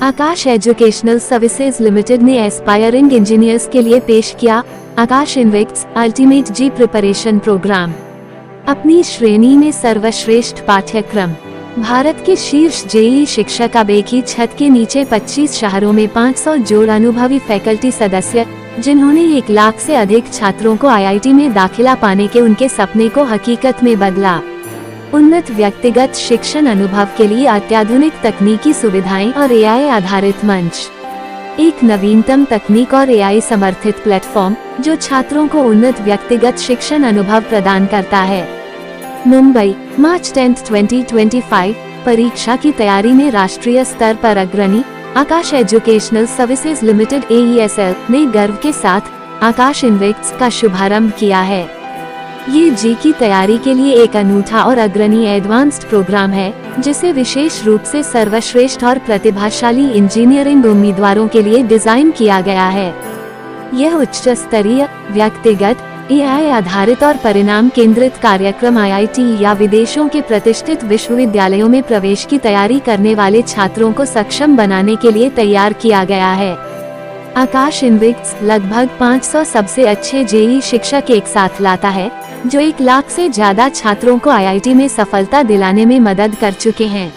आकाश educational services limited ने aspiring engineers के लिए पेश किया आकाश इन्वेक्ट्स अल्टीमेट जी प्रिपरेशन प्रोग्राम। अपनी श्रेणी में सर्वश्रेष्ठ पाठ्यक्रम। भारत के शीर्ष जेईई शिक्षक अब एक ही छत के नीचे 25 शहरों में 500 जोड़ अनुभवी फैकल्टी सदस्य, जिन्होंने 1 लाख से अधिक छात्रों को आईआईटी में दाखिला पाने के उनके सपने को हकीकत में बदला। उन्नत व्यक्तिगत शिक्षण अनुभव के लिए अत्याधुनिक तकनीकी सुविधाएं और एआई आधारित मंच। एक नवीनतम तकनीक और एआई समर्थित प्लेटफॉर्म जो छात्रों को उन्नत व्यक्तिगत शिक्षण अनुभव प्रदान करता है। मुंबई, मार्च 10, 2025। परीक्षा की तैयारी में राष्ट्रीय स्तर पर अग्रणी आकाश एजुकेशनल सर्विसेज लिमिटेड AESL ने गर्व के साथ आकाश इन्वेक्ट्स का शुभारंभ किया है। ये जी की तैयारी के लिए एक अनूठा और अग्रणी एडवांस्ड प्रोग्राम है, जिसे विशेष रूप से सर्वश्रेष्ठ और प्रतिभाशाली इंजीनियरिंग उम्मीदवारों के लिए डिजाइन किया गया है। यह उच्च स्तरीय, व्यक्तिगत, एआई आधारित और परिणाम केंद्रित कार्यक्रम आईआईटी या विदेशों के प्रतिष्ठित विश्वविद्यालयों में प्रवेश की तैयारी करने वाले छात्रों को सक्षम बनाने के लिए तैयार किया गया है। आकाश इन्वेक्ट्स लगभग 500 सबसे अच्छे जेईई शिक्षक एक साथ लाता है, जो 1 लाख से ज्यादा छात्रों को आईआईटी में सफलता दिलाने में मदद कर चुके हैं।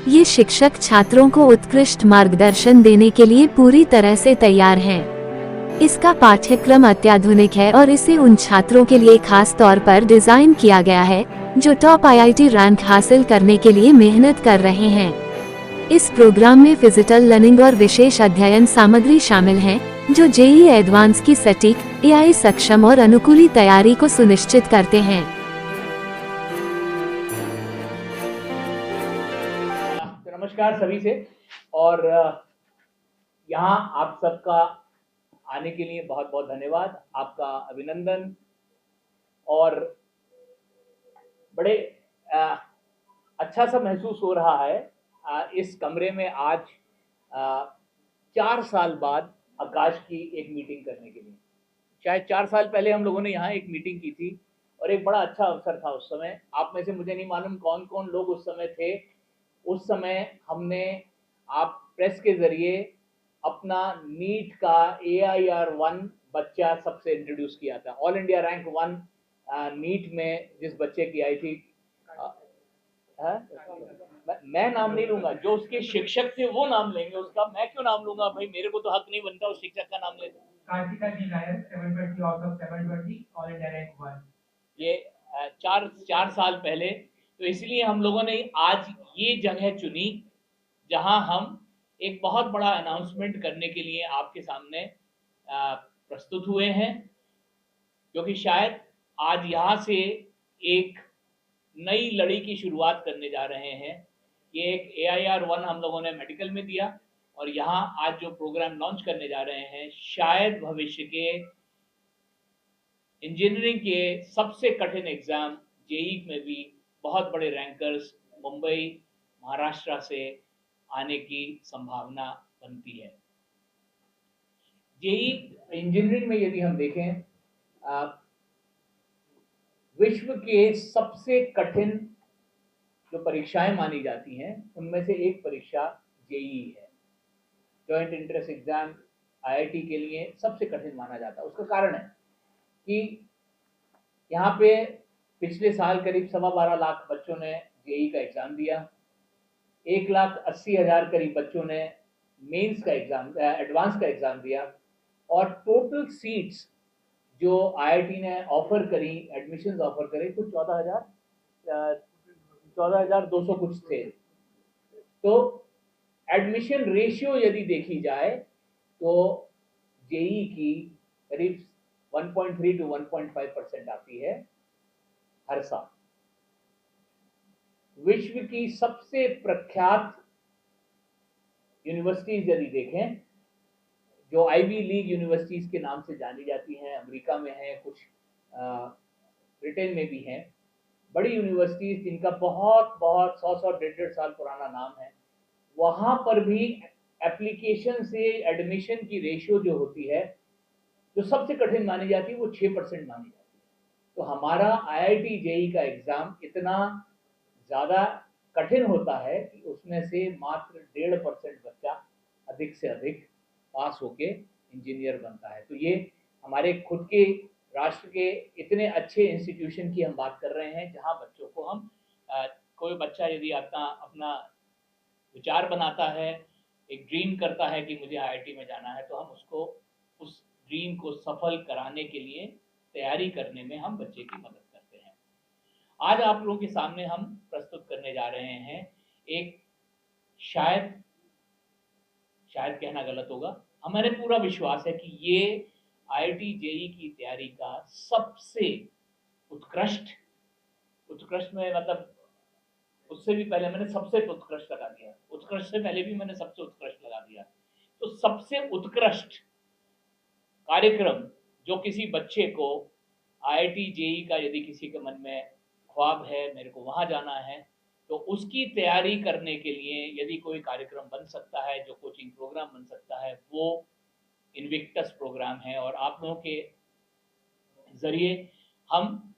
ये शिक्षक छात्रों को उत्कृष्ट मार्गदर्शन देने के लिए पूरी तरह से तैयार हैं। इसका पाठ्यक्रम अत्याधुनिक है और इसे उन छात्रों के लिए खास तौर पर डिजाइन किया गया है, जो टॉप आईआईटी रैंक हासिल करने के लिए मेहनत कर रहे हैं। इस प्रोग्राम में फिजिकल लर्निंग और विशेष अध्ययन सामग्री शामिल है, जो जेईई एडवांस की सटीक, एआई सक्षम और अनुकूली तैयारी को सुनिश्चित करते हैं। नमस्कार सभी से, और यहाँ आप सबका आने के लिए बहुत बहुत धन्यवाद, आपका अभिनंदन। और बड़े अच्छा सा महसूस हो रहा है इस कमरे में आज 4 साल बाद आकाश की एक मीटिंग करने के लिए। शायद 4 साल पहले हम लोगों ने यहाँ एक मीटिंग की थी और एक बड़ा अच्छा अवसर था उस समय। आप में से मुझे नहीं मालूम कौन कौन लोग उस समय थे। उस समय हमने आप प्रेस के जरिए अपना नीट का AIR-1 बच्चा सबसे इंट्रोड्यूस किया था। ऑल इंडिया रैंक 1 नीट में जिस बच्चे की आई थी, मैं नाम नहीं लूंगा, जो उसके शिक्षक थे वो नाम लेंगे उसका। मैं क्यों नाम लूंगा भाई, मेरे को तो हक नहीं बनता उस शिक्षक का नाम लेने। Karthika G Nair 720 out of 720 all India rank 1। ये 4 साल पहले। तो इसलिए हम लोगों ने आज ये जगह चुनी जहां हम एक बहुत बड़ा अनाउंसमेंट करने के लिए आपके सामने प्रस्तुत हुए हैं, क्योंकि शायद आज यहाँ से एक नई लड़ी की शुरुआत करने जा रहे हैं। ये एक AIR-1 हम लोगों ने मेडिकल में दिया, और यहाँ आज जो प्रोग्राम लॉन्च करने जा रहे हैं, शायद भविष्य के इंजीनियरिंग के सबसे कठिन एग्जाम जेईई में भी बहुत बड़े रैंकर्स मुंबई, महाराष्ट्र से आने की संभावना बनती है। जेईई इंजीनियरिंग में यदि हम देखें, विश्व के सबसे कठिन जो परीक्षाएं मानी जाती हैं, उनमें से एक परीक्षा जेईई है। जॉइंट एंट्रेंस एग्जाम आईआईटी के लिए सबसे कठिन माना जाता है। उसका कारण है कि यहाँ पे पिछले साल करीब 12.25 लाख बच्चों ने जेईई का एग्जाम दिया। 1,80,000 करीब बच्चों ने मेंस का एग्जाम, एडवांस का एग्जाम दिया, और टोटल सीट्स जो आईआईटी ने ऑफर करी, एडमिशंस ऑफर करे, कुछ 14,200 कुछ थे। तो एडमिशन रेशियो यदि देखी जाए तो जेईई की करीब 1.3 to 1.5% आती है हर साल। विश्व की सबसे प्रख्यात यूनिवर्सिटीज यदि देखें, जो आईवी लीग यूनिवर्सिटीज के नाम से जानी जाती हैं, अमेरिका में हैं, कुछ ब्रिटेन में भी हैं, बड़ी यूनिवर्सिटीज जिनका बहुत 100 150 साल पुराना नाम है, वहाँ पर भी एप्लीकेशन से एडमिशन की रेशियो जो होती है, जो सबसे कठिन मानी जाती है, वो 6% मानी जाती है। तो हमारा आईआईटी जेईई का एग्जाम इतना ज़्यादा कठिन होता है कि उसमें से मात्र 1.5% बच्चा अधिक से अधिक पास होके इंजीनियर बनता है। तो ये हमारे खुद के राष्ट्र के इतने अच्छे इंस्टीट्यूशन की हम बात कर रहे हैं जहाँ बच्चों को हम कोई बच्चा यदि अपना अपना विचार बनाता है, एक ड्रीम करता है कि मुझे आईआईटी में जाना है, तो हम उसको उस ड्रीम को सफल कराने के लिए तैयारी करने में हम बच्चे की मदद करते हैं। आज आप लोगों के सामने हम प्रस्तुत करने जा रहे हैं एक शायद शायद कहना गलत होगा, हमारे पूरा विश्वास है कि ये आईआईटी जेईई की तैयारी का सबसे उत्कृष्ट उत्कृष्ट में मतलब उससे भी पहले मैंने सबसे उत्कृष्ट लगा दिया, उत्कृष्ट से पहले भी मैंने सबसे उत्कृष्ट लगा दिया। तो सबसे उत्कृष्ट कार्यक्रम जो किसी बच्चे को आईआईटी जेईई का यदि किसी के मन में ख्वाब है मेरे को वहां जाना है, तो उसकी तैयारी करने के लिए यदि कोई कार्यक्रम बन सकता है, जो कोचिंग प्रोग्राम बन सकता है, वो इन्विक्टस प्रोग्राम है। और आप लोगों के जरिए हम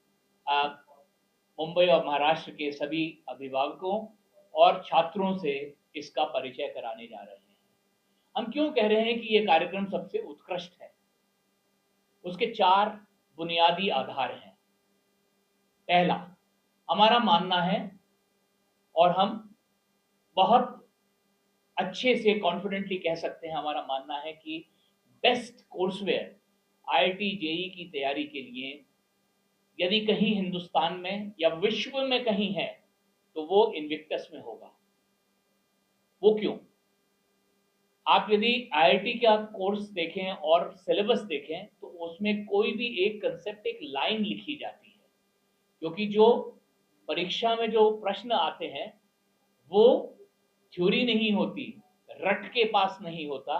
मुंबई और महाराष्ट्र के सभी अभिभावकों और छात्रों से इसका परिचय कराने जा रहे हैं। हम क्यों कह रहे हैं कि ये कार्यक्रम सबसे उत्कृष्ट है? उसके 4 बुनियादी आधार हैं। पहला, हमारा मानना है और हम बहुत अच्छे से कॉन्फिडेंटली कह सकते हैं, हमारा मानना है कि बेस्ट कोर्सवेयर आईआईटी जेईई की तैयारी के लिए यदि कहीं हिंदुस्तान में या विश्व में कहीं है तो वो इन्विक्टस में होगा। वो क्यों? आप यदि आईआईटी का कोर्स देखें और सिलेबस देखें तो उसमें कोई भी एक कंसेप्ट, एक लाइन लिखी जाती है, क्योंकि जो परीक्षा में जो प्रश्न आते हैं वो थ्योरी नहीं होती, रट के पास नहीं होता।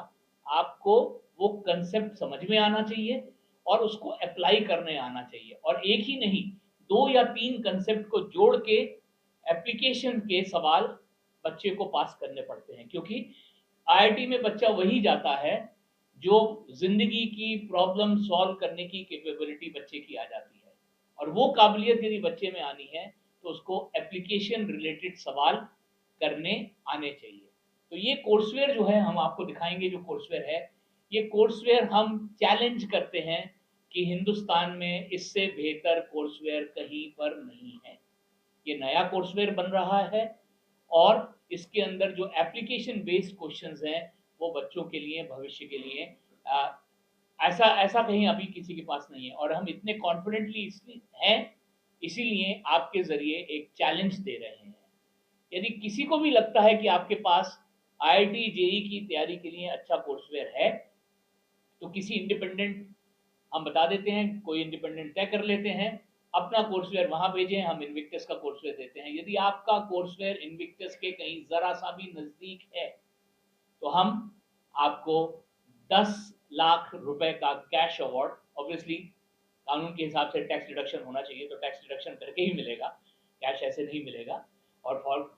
आपको वो कंसेप्ट समझ में आना चाहिए और उसको अप्लाई करने आना चाहिए, और एक ही नहीं 2 या 3 कंसेप्ट को जोड़ के एप्लीकेशन के सवाल बच्चे को पास करने पड़ते हैं। क्योंकि आईआईटी में बच्चा वही जाता है जो जिंदगी की प्रॉब्लम सॉल्व करने की कैपेबिलिटी बच्चे की आ जाती है, और वो काबिलियत यदि बच्चे में आनी है तो उसको एप्लीकेशन रिलेटेड सवाल करने आने चाहिए। तो ये कोर्सवेयर जो है हम आपको दिखाएंगे, जो कोर्सवेयर है, ये कोर्सवेयर हम चैलेंज करते हैं कि हिंदुस्तान में इससे बेहतर कोर्सवेयर कहीं पर नहीं है। ये नया कोर्सवेयर बन रहा है और इसके अंदर जो एप्लीकेशन बेस्ड क्वेश्चंस हैं वो बच्चों के लिए, भविष्य के लिए ऐसा ऐसा कहीं अभी किसी के पास नहीं है। और हम इतने कॉन्फिडेंटली इसलिए हैं, इसीलिए आपके जरिए एक चैलेंज दे रहे हैं। यदि किसी को भी लगता है कि आपके पास आईआईटी जेईई की तैयारी के लिए अच्छा कोर्सवेयर है, तो किसी इंडिपेंडेंट, हम बता देते हैं, कोई इंडिपेंडेंट तय कर लेते हैं, अपना कोर्सवेयर वहां भेजें, हम इन्विक्टस का कोर्सवेयर देते हैं। यदि आपका कोर्सवेयर इन्विक्टस के कहीं जरा सा भी नजदीक है तो हम आपको 10 लाख रुपए का कैश अवार्ड, ऑब्वियसली कानून के हिसाब से टैक्स डिडक्शन होना चाहिए तो टैक्स डिडक्शन करके ही मिलेगा, कैश ऐसे नहीं मिलेगा, और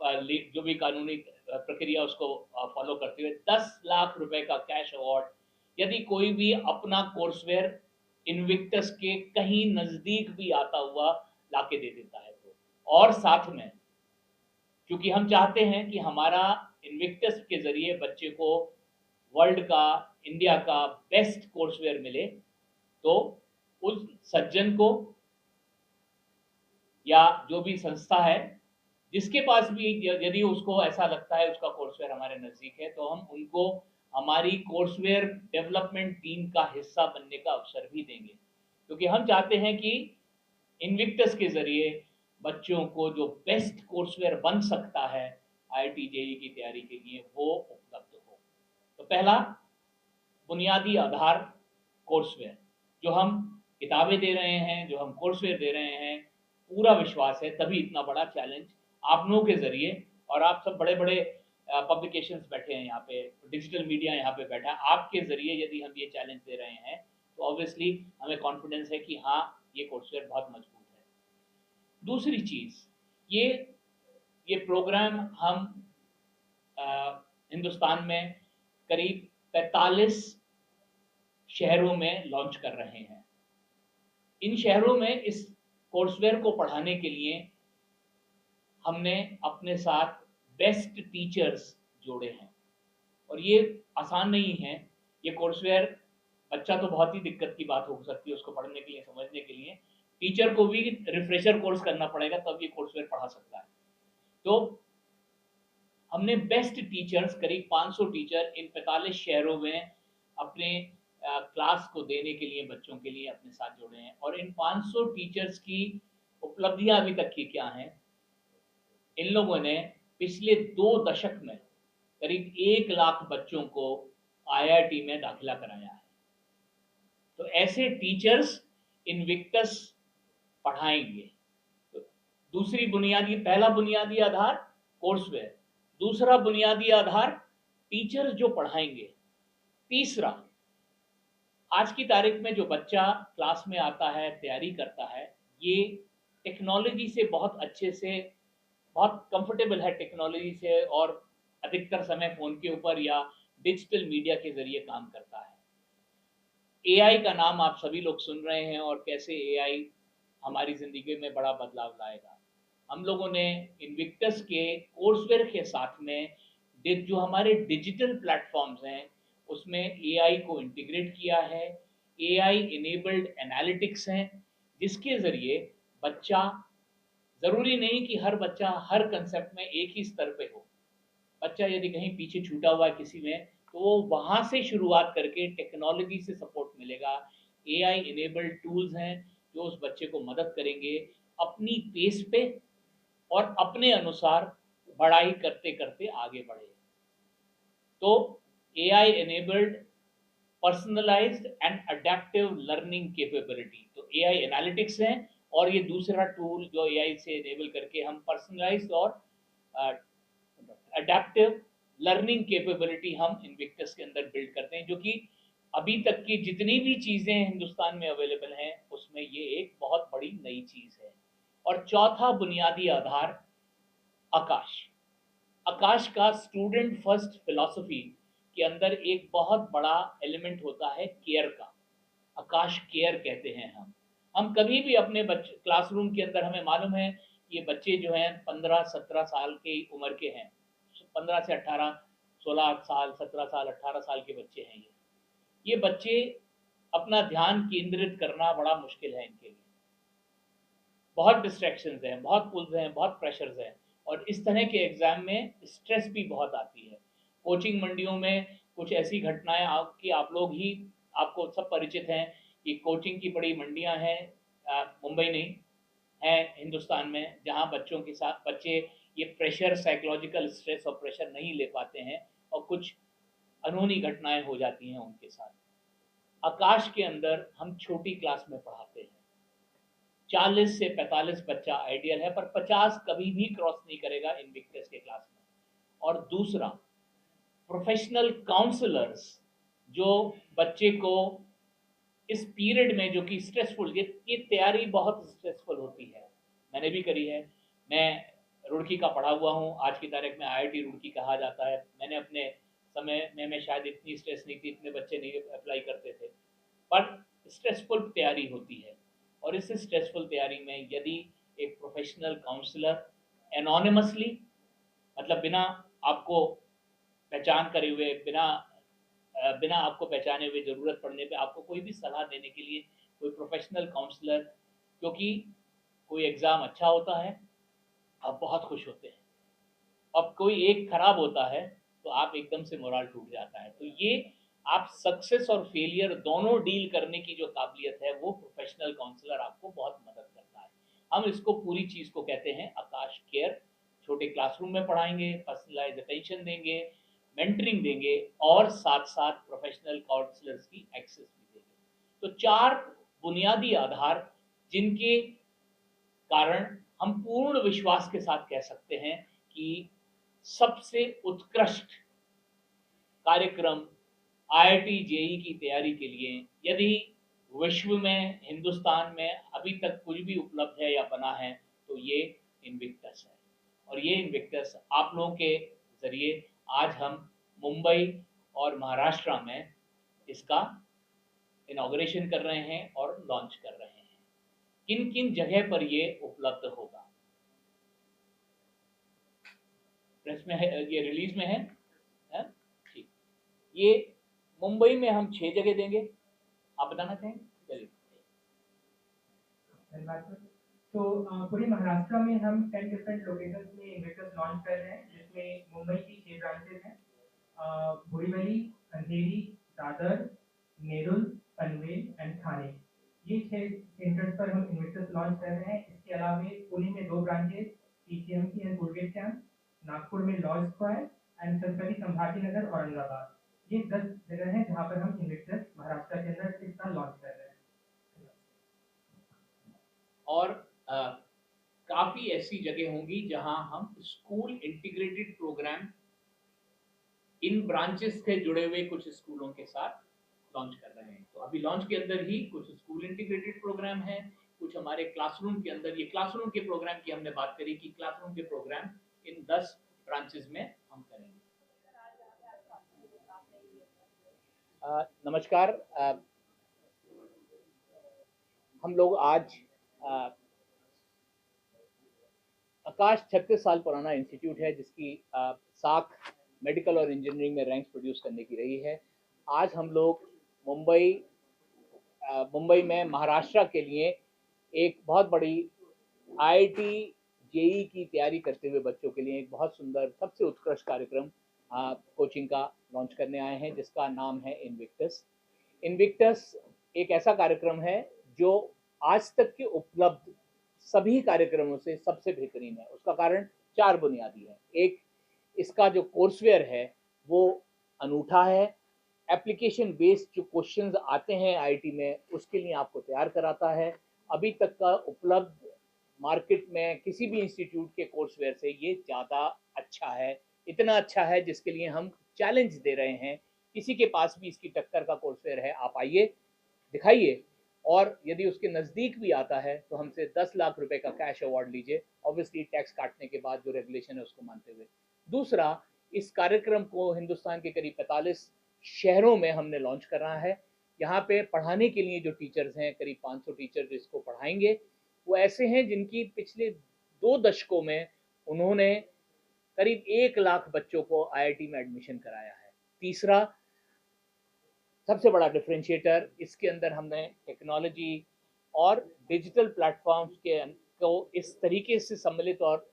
जो भी कानूनी प्रक्रिया उसको फॉलो करते हुए 10 लाख रुपए का कैश अवार्ड यदि कोई भी अपना कोर्सवेयर इन्विक्टस के कहीं नजदीक भी आता हुआ लाके दे देता है तो। और साथ में, क्योंकि हम चाहते हैं कि हमारा इन्विक्टस के जरिए बच्चे को वर्ल्ड का, इंडिया का बेस्ट कोर्सवेयर मिले, तो उस सज्जन को या जो भी संस्था है जिसके पास भी यदि उसको ऐसा लगता है उसका कोर्सवेयर हमारे नजदीक है, तो हम उनको हमारी कोर्सवेयर डेवलपमेंट टीम का हिस्सा बनने का अवसर भी देंगे। क्योंकि हम चाहते हैं कि इन्विक्टस के जरिए बच्चों को जो बेस्ट कोर्सवेयर बन सकता है आईआईटी जेईई की तैयारी के लिए, वो उपलब्ध हो। तो पहला बुनियादी आधार कोर्सवेयर, जो हम किताबें दे रहे हैं, जो हम कोर्सवेयर दे रहे हैं, पूरा विश्वास है तभी इतना बड़ा चैलेंज आप लोगों के जरिए, और आप सब बड़े बड़े पब्लिकेशंस बैठे हैं यहाँ पे, डिजिटल मीडिया यहाँ पे बैठा है, आपके जरिए यदि हम ये चैलेंज दे रहे हैं तो ऑब्वियसली हमें कॉन्फिडेंस है कि हाँ ये कोर्सवेयर बहुत मजबूत है। दूसरी चीज, ये प्रोग्राम हम हिंदुस्तान में करीब 45 शहरों में लॉन्च कर रहे हैं। इन शहरों में इस कोर्सवेयर को पढ़ाने के लिए हमने अपने साथ बेस्ट टीचर्स जोड़े हैं। और ये आसान नहीं है। ये कोर्सवेयर, बच्चा तो बहुत ही दिक्कत की बात हो सकती है उसको पढ़ने के लिए, समझने के लिए। टीचर को भी रिफ्रेशर कोर्स करना पड़ेगा, तब ये कोर्सवेयर पढ़ा सकता है। तो हमने बेस्ट टीचर्स, करीब 500 टीचर इन 45 शहरों में अपने क्लास को देने के लिए, बच्चों के लिए अपने साथ जोड़े हैं। और इन 500 टीचर्स की उपलब्धियां अभी तक की क्या हैं? इन लोगों ने पिछले 2 दशक में करीब 1 लाख बच्चों को आईआईटी में दाखिला कराया है। तो ऐसे टीचर्स इनविक्टस पढ़ाएंगे। तो पहला बुनियादी आधार कोर्सवेयर, दूसरा बुनियादी आधार टीचर्स जो पढ़ाएंगे, तीसरा आज की तारीख में जो बच्चा क्लास में आता है, तैयारी करता है, ये टेक्नोलॉजी से बहुत अच्छे से, बहुत कंफर्टेबल है टेक्नोलॉजी से, और अधिकतर समय फ़ोन के ऊपर या डिजिटल मीडिया के ज़रिए काम करता है। एआई का नाम आप सभी लोग सुन रहे हैं, और कैसे एआई हमारी ज़िंदगी में बड़ा बदलाव लाएगा। हम लोगों ने इनविक्टस के कोर्सवेयर के साथ में जो हमारे डिजिटल प्लेटफॉर्म्स हैं, उसमें एआई को इंटीग्रेट किया है। एआई इनेबल्ड एनालिटिक्स हैं, जिसके ज़रिए बच्चा, ज़रूरी नहीं कि हर बच्चा हर कंसेप्ट में एक ही स्तर पे हो। बच्चा यदि कहीं पीछे छूटा हुआ है किसी में, तो वो वहाँ से शुरुआत करके टेक्नोलॉजी से सपोर्ट मिलेगा। एआई इनेबल्ड टूल्स हैं जो उस बच्चे को मदद करेंगे अपनी पेस पे और अपने अनुसार पढ़ाई करते करते आगे बढ़े। तो AI enabled personalised and adaptive learning capability, तो एआई एनालिटिक्स है, और ये दूसरा टूल जो एआई से इनेबल करके हम पर्सनलाइज्ड और अडेप्टिव लर्निंग कैपेबिलिटी हम इनविक्टस के अंदर बिल्ड करते हैं, जो कि अभी तक की जितनी भी चीज़ें हिंदुस्तान में अवेलेबल हैं उसमें ये एक बहुत बड़ी नई चीज़ है। और चौथा बुनियादी आधार आकाश। आकाश का स्टूडेंट फर्स्ट फिलॉसफी के अंदर एक बहुत बड़ा एलिमेंट होता है केयर का। आकाश केयर कहते हैं हम कभी भी अपने बच्चे क्लासरूम के अंदर, हमें मालूम है ये बच्चे जो हैं 15-17 साल की उम्र के हैं, 15 से 18, 16 साल, 17 साल, 18 साल के बच्चे हैं। ये बच्चे अपना ध्यान केंद्रित करना बड़ा मुश्किल है इनके लिए। बहुत डिस्ट्रैक्शंस हैं, बहुत पुल्स हैं, बहुत प्रेशर्स हैं, और इस तरह के एग्जाम में स्ट्रेस भी बहुत आती है। कोचिंग मंडियों में कुछ ऐसी घटनाएं आपकी, आप लोग ही, आपको सब परिचित हैं कि कोचिंग की बड़ी मंडियां हैं, मुंबई नहीं है हिंदुस्तान में, जहां बच्चों के साथ बच्चे ये प्रेशर, साइकोलॉजिकल स्ट्रेस और प्रेशर नहीं ले पाते हैं, और कुछ अनहोनी घटनाएं हो जाती हैं उनके साथ। आकाश के अंदर हम छोटी क्लास में पढ़ाते हैं, 40 से 45 बच्चा आइडियल है, पर 50 कभी भी क्रॉस नहीं करेगा इनविक्टस के क्लास में। और दूसरा, प्रोफेशनल काउंसलर्स जो बच्चे को इस पीरियड में, जो कि स्ट्रेसफुल, ये तैयारी बहुत स्ट्रेसफुल होती है, मैंने भी करी है। मैं रुड़की का पढ़ा हुआ हूँ, आज की तारीख में आईआईटी रुड़की कहा जाता है। मैंने अपने समय में, मैं शायद इतनी स्ट्रेस नहीं थी, इतने बच्चे नहीं अप्लाई करते थे, पर स्ट्रेसफुल तैयारी होती है। और इस स्ट्रेसफुल तैयारी में यदि एक प्रोफेशनल काउंसलर एनोनिमसली, मतलब बिना आपको पहचान करे हुए, बिना आपको पहचाने हुए, ज़रूरत पड़ने पे आपको कोई भी सलाह देने के लिए कोई प्रोफेशनल काउंसलर, क्योंकि कोई एग्ज़ाम अच्छा होता है आप बहुत खुश होते हैं, अब कोई एक खराब होता है तो आप एकदम से मोराल टूट जाता है। तो ये आप सक्सेस और फेलियर दोनों डील करने की जो काबिलियत है, वो प्रोफेशनल काउंसलर आपको बहुत मदद करता है। हम इसको, पूरी चीज़ को कहते हैं आकाश केयर। छोटे क्लासरूम में पढ़ाएंगे, पर्सनलाइज अटेंशन देंगे, मेंटरिंग देंगे, और साथ साथ प्रोफेशनल काउंसलर्स की एक्सेस भी देंगे। तो 4 बुनियादी आधार जिनके कारण हम पूर्ण विश्वास के साथ कह सकते हैं कि सबसे उत्कृष्ट कार्यक्रम आईआईटी जेई की तैयारी के लिए, यदि विश्व में, हिंदुस्तान में अभी तक कुछ भी उपलब्ध है या बना है, तो ये इनविक्टस है। और ये इनविक्टस आप लोगों के ज़रिए आज हम मुंबई और महाराष्ट्र में इसका इनॉग्रेशन कर रहे हैं और लॉन्च कर रहे हैं। किन किन जगह पर ये उपलब्ध होगा? प्रेस में है, ये रिलीज में है? ठीक। ये मुंबई में हम 6 जगह देंगे। आप बताना चाहेंगे? चलिए। तो पूरे महाराष्ट्र में हम 10 डिफरेंट लोकेशंस में इन्वेस्टर्स लॉन्च कर रहे हैं, जिसमें मुंबई की 6 ब्रांचेस हैं, बोरीवली, अंधेरी, दादर, नेरुल, पनवेल एंड थाने। ये 6 सेंटर्स पर हम इन्वेस्टर्स लॉन्च कर रहे हैं। इसके अलावा पुणे में 2 branches, PCMC and Colgate camp, Nagpur में लॉज स्क्वायर एंड छत्रपति संभाजी नगर, औरंगाबाद। ये 10 जगह हैं जहाँ पर हम इन्वेस्टर्स महाराष्ट्र के अंदर इस साल लॉन्च कर रहे हैं। और काफ़ी ऐसी जगह होंगी जहां हम स्कूल इंटीग्रेटेड प्रोग्राम इन ब्रांचेस से जुड़े हुए कुछ स्कूलों के साथ लॉन्च कर रहे हैं। तो अभी लॉन्च के अंदर ही कुछ स्कूल इंटीग्रेटेड प्रोग्राम है, कुछ हमारे क्लासरूम के अंदर। ये क्लासरूम के प्रोग्राम की हमने बात करी कि क्लासरूम के प्रोग्राम इन 10 ब्रांचेस में हम करेंगे। नमस्कार। हम लोग आज आकाश 36 साल पुराना इंस्टीट्यूट है, जिसकी साख मेडिकल और इंजीनियरिंग में रैंक्स प्रोड्यूस करने की रही है। आज हम लोग मुंबई में महाराष्ट्र के लिए एक बहुत बड़ी आईआईटी जेई की तैयारी करते हुए बच्चों के लिए एक बहुत सुंदर, सबसे उत्कृष्ट कार्यक्रम कोचिंग का लॉन्च करने आए हैं, जिसका नाम है इनविक्टस। इनविक्टस एक ऐसा कार्यक्रम है जो आज तक के उपलब्ध सभी कार्यक्रमों से सबसे बेहतरीन है। उसका कारण 4 बुनियादी है। एक, इसका जो कोर्सवेयर है वो अनूठा है। एप्लीकेशन बेस्ड जो क्वेश्चंस आते हैं आईआईटी में, उसके लिए आपको तैयार कराता है। अभी तक का उपलब्ध मार्केट में किसी भी इंस्टीट्यूट के कोर्सवेयर से ये ज़्यादा अच्छा है। इतना अच्छा है जिसके लिए हम चैलेंज दे रहे हैं, किसी के पास भी इसकी टक्कर का कोर्सवेयर है, आप आइए, दिखाइए, और यदि उसके नज़दीक भी आता है तो हमसे 10 लाख रुपए का कैश अवार्ड लीजिए, ऑब्वियसली टैक्स काटने के बाद, जो रेगुलेशन है उसको मानते हुए। दूसरा, इस कार्यक्रम को हिंदुस्तान के करीब 45 शहरों में हमने लॉन्च करा है। यहाँ पे पढ़ाने के लिए जो टीचर्स हैं, करीब 500 टीचर जो इसको पढ़ाएंगे, वो ऐसे हैं जिनकी पिछले 2 दशकों में उन्होंने करीब 1 लाख बच्चों को आईआईटी में एडमिशन कराया है। तीसरा, सबसे बड़ा डिफरेंशिएटर, इसके अंदर हमने टेक्नोलॉजी और डिजिटल प्लेटफॉर्म्स के को इस तरीके से सम्मिलित और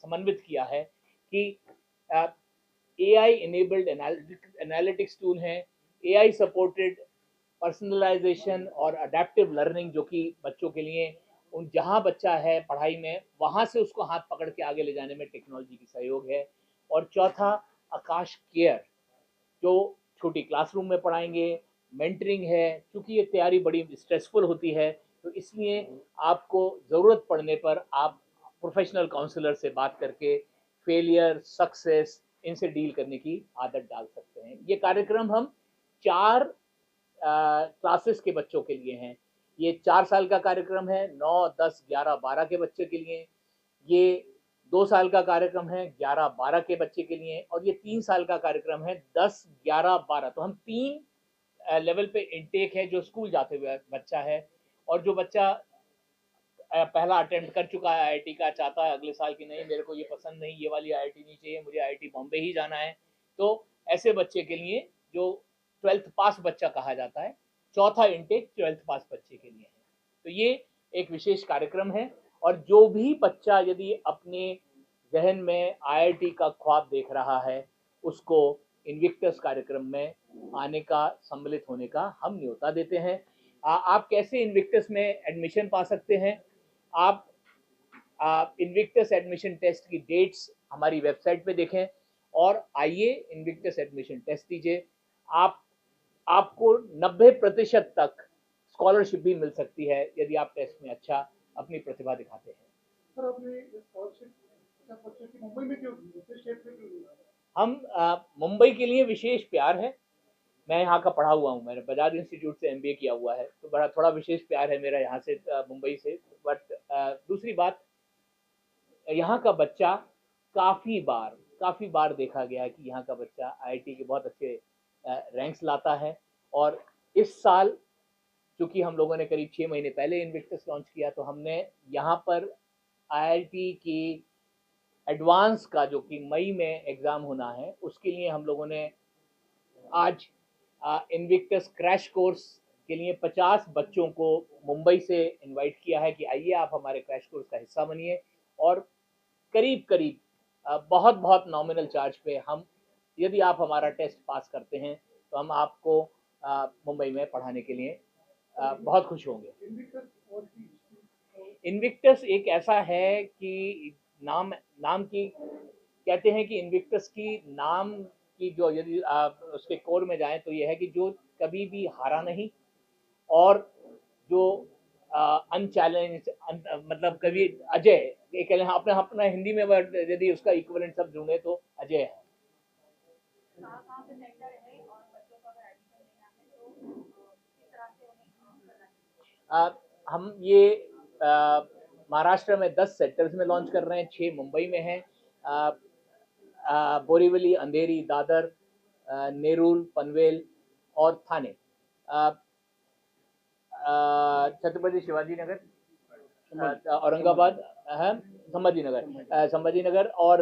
समन्वित किया है कि एआई इनेबल्ड एनालिटिक्स टूल हैं, एआई सपोर्टेड पर्सनलाइजेशन और अडेप्टिव लर्निंग, जो कि बच्चों के लिए उन जहाँ बच्चा है पढ़ाई में, वहाँ से उसको हाथ पकड़ के आगे ले जाने में टेक्नोलॉजी की सहयोग है। और चौथा, आकाश केयर, जो छोटी क्लासरूम में पढ़ाएंगे, मेंटरिंग है। क्योंकि ये तैयारी बड़ी स्ट्रेसफुल होती है, तो इसलिए आपको ज़रूरत पड़ने पर आप प्रोफेशनल काउंसलर से बात करके फेलियर, सक्सेस, इनसे डील करने की आदत डाल सकते हैं। ये कार्यक्रम हम 4 क्लासेस के बच्चों के लिए हैं। ये 4 साल का कार्यक्रम है, 9, 10, 11, 12 के बच्चे के लिए। ये 2 साल का कार्यक्रम है, 11, 12 के बच्चे के लिए। और ये 3 साल का कार्यक्रम है, 10, 11, 12। तो हम 3 लेवल पे इनटेक है, जो स्कूल जाते हुए बच्चा है, और जो बच्चा पहला अटेम्प्ट कर चुका है आईआईटी का, चाहता है अगले साल की नहीं, मेरे को ये पसंद नहीं, ये वाली आईआईटी नहीं चाहिए, मुझे आईआईटी बॉम्बे ही जाना है। तो ऐसे बच्चे के लिए, जो 12th पास बच्चा कहा जाता है, चौथा इनटेक 12th पास बच्चे के लिए है। तो ये एक विशेष कार्यक्रम है। और जो भी बच्चा यदि अपने जहन में आईआईटी का ख्वाब देख रहा है, उसको इनविक्टस कार्यक्रम में आने का, सम्मिलित होने का हम न्योता देते हैं। आप कैसे इनविक्टस में एडमिशन पा सकते हैं? आप इनविक्टस एडमिशन टेस्ट की डेट्स हमारी वेबसाइट पे देखें और आइए इनविक्टस एडमिशन टेस्ट दीजिए। आपको 90% तक स्कॉलरशिप भी मिल सकती है यदि आप टेस्ट में अच्छा अपनी प्रतिभा दिखाते हैं। सर, आपने स्कॉलरशिप बच्चों की मुंबई में क्यों दी, दूसरे स्टेट में क्यों दी? हम मुंबई के लिए विशेष प्यार है। मैं यहाँ का पढ़ा हुआ हूँ, मैंने बजाज इंस्टीट्यूट से एमबीए किया हुआ है, तो बड़ा थोड़ा विशेष प्यार है मेरा यहाँ से, मुंबई से। बट दूसरी बात, यहाँ का बच्चा काफ़ी बार देखा गया है कि यहाँ का बच्चा आईआईटी के बहुत अच्छे रैंक्स लाता है। और इस साल चूँकि हम लोगों ने करीब 6 महीने पहले इनविक्टस लॉन्च किया, तो हमने यहाँ पर आईआईटी की एडवांस का, जो कि मई में एग्ज़ाम होना है, उसके लिए हम लोगों ने आज इन्विक्टस क्रैश कोर्स के लिए 50 बच्चों को मुंबई से इनवाइट किया है कि आइए आप हमारे क्रैश कोर्स का हिस्सा बनिए, और करीब करीब बहुत बहुत नॉमिनल चार्ज पे हम, यदि आप हमारा टेस्ट पास करते हैं तो हम आपको मुंबई में पढ़ाने के लिए बहुत खुश होंगे। इन्विक्टस एक ऐसा है कि नाम की कहते हैं कि इन्विक्टस की नाम की जो, यदि आप उसके कोर में जाएं तो ये है कि जो कभी भी हारा नहीं, और जो अनचैलेंज, मतलब कभी अजय, ये कह अपना अपना हिंदी में यदि उसका इक्विवेलेंट शब्द ढूंढे तो अजय है। हम ये महाराष्ट्र में 10 सेक्टर्स में लॉन्च कर रहे हैं, 6 मुंबई में हैं, बोरीवली, अंधेरी, दादर, नेरूल, पनवेल और थाने, छत्रपति शिवाजी नगर, औरंगाबाद, संभाजी नगर और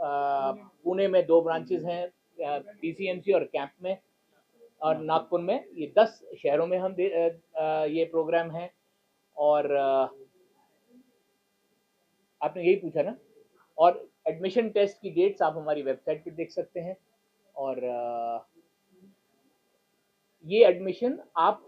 पुणे में 2 ब्रांचेस हैं, पीसीएमसी और कैंप में, और नागपुर में। ये 10 शहरों में हम ये प्रोग्राम है। और आपने यही पूछा ना, और एडमिशन टेस्ट की डेट्स आप हमारी वेबसाइट पर देख सकते हैं। और ये एडमिशन आप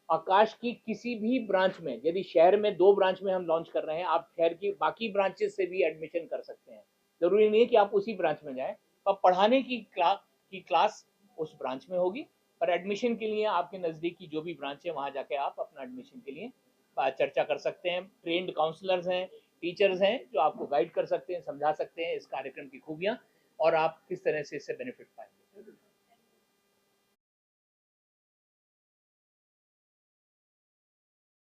आकाश की किसी भी ब्रांच में, यदि शहर में 2 ब्रांच में हम लॉन्च कर रहे हैं, आप शहर की बाकी ब्रांचेस से भी एडमिशन कर सकते हैं। जरूरी नहीं है कि आप उसी ब्रांच में जाएं, पर पढ़ाने की क्लास उस ब्रांच में होगी, पर एडमिशन के लिए आपके नज़दीकी जो भी ब्रांच है वहाँ जाके आप अपना एडमिशन के लिए चर्चा कर सकते हैं। ट्रेंड काउंसलर्स हैं, टीचर्स हैं जो आपको गाइड कर सकते हैं, समझा सकते हैं इस कार्यक्रम की खूबियाँ और आप किस तरह से इससे बेनिफिट पाएँ।